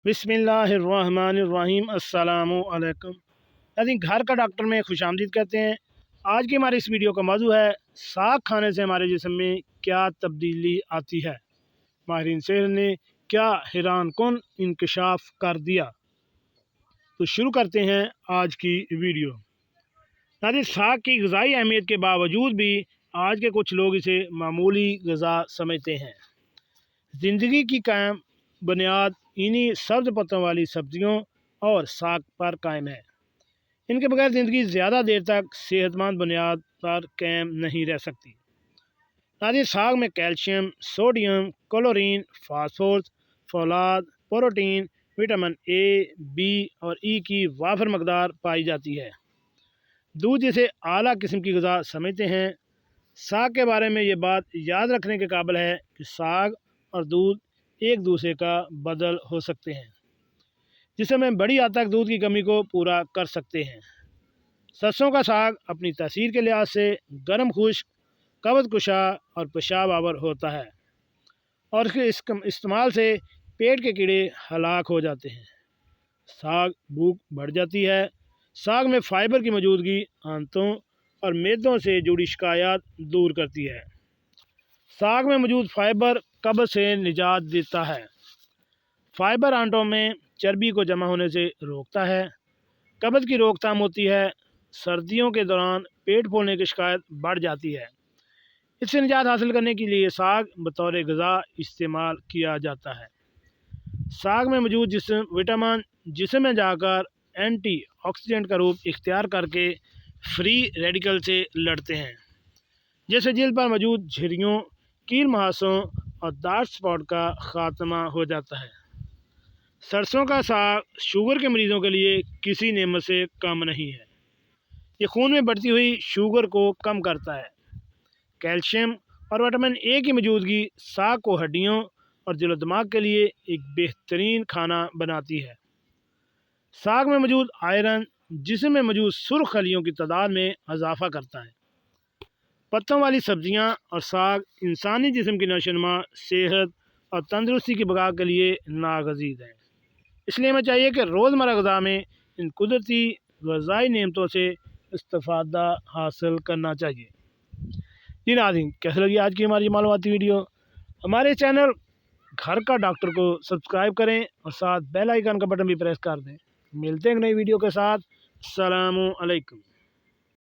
बिस्मिल्लाहिर्रहमानिर्रहीम अस्सलामु अलैकुम। नाज़रीन, घर का डॉक्टर में खुश आमदीद कहते हैं। आज की हमारी इस वीडियो का मौजू है साग खाने से हमारे जिस्म में क्या तब्दीली आती है। माहिरीन सेहत ने क्या हैरान कुन इंकशाफ कर दिया। तो शुरू करते हैं आज की वीडियो। नाज़रीन, साग की ग़िज़ाई अहमियत के बावजूद भी आज के कुछ लोग इसे मामूली ग़िज़ा समझते हैं। ज़िंदगी की कायम बुनियाद इन्हीं सब्ज़ पत्तों वाली सब्जियों और साग पर कायम है। इनके बगैर ज़िंदगी ज़्यादा देर तक सेहतमंद बुनियाद पर कायम नहीं रह सकती। नाज़रीन, साग में कैल्शियम, सोडियम, क्लोरीन, फास्फोरस, फौलाद, प्रोटीन, विटामिन ए, बी और ई की वाफर मकदार पाई जाती है। दूध जिसे आला किस्म की ग़िज़ा समझते हैं। साग के बारे में ये बात याद रखने के काबिल है कि साग और दूध एक दूसरे का बदल हो सकते हैं, जिससे हम बड़ी हद तक दूध की कमी को पूरा कर सकते हैं। सरसों का साग अपनी तासीर के लिहाज से गर्म, खुश्क, कब्ज़ कुशा और पेशाब आवर होता है और इसके इस्तेमाल से पेट के कीड़े हलाक हो जाते हैं। साग भूख बढ़ जाती है। साग में फ़ाइबर की मौजूदगी आंतों और मैदों से जुड़ी शिकायत दूर करती है। साग में मौजूद फ़ाइबर कब्ज़ से निजात देता है। फ़ाइबर आंतों में चर्बी को जमा होने से रोकता है। कब्ज़ की रोकथाम होती है। सर्दियों के दौरान पेट फूलने की शिकायत बढ़ जाती है। इससे निजात हासिल करने के लिए साग बतौर ग़िज़ा इस्तेमाल किया जाता है। साग में मौजूद विटामिन जिस्म में जाकर एंटी ऑक्सीडेंट का रूप इख्तियार करके फ्री रेडिकल से लड़ते हैं, जैसे जल्द पर मौजूद झुर्रियों, कील मुहासों और डार्क स्पॉट का ख़ात्मा हो जाता है। सरसों का साग शुगर के मरीज़ों के लिए किसी नेमत से कम नहीं है। ये खून में बढ़ती हुई शुगर को कम करता है। कैल्शियम और विटामिन ए की मौजूदगी साग को हड्डियों और दिल दिमाग के लिए एक बेहतरीन खाना बनाती है। साग में मौजूद आयरन जिस्म में मौजूद सुर्ख खलियों की तादाद में इजाफा करता है। पत्तों वाली सब्जियां और साग इंसानी जिस्म की नशोनुमा, सेहत और तंदुरुस्ती की बका के लिए नागज़ीर हैं। इसलिए हमें चाहिए कि रोज़मर्रा ग़िज़ा में इन कुदरती ग़िज़ाई नेमतों से इस्तिफ़ादा हासिल करना चाहिए। जी नाज़रीन, कैसे लगी आज की हमारी मालूमाती वीडियो। हमारे चैनल घर का डॉक्टर को सब्सक्राइब करें और साथ बेल आइकन का बटन भी प्रेस कर दें। मिलते हैं एक नई वीडियो के साथ। अस्सलामु अलैकुम।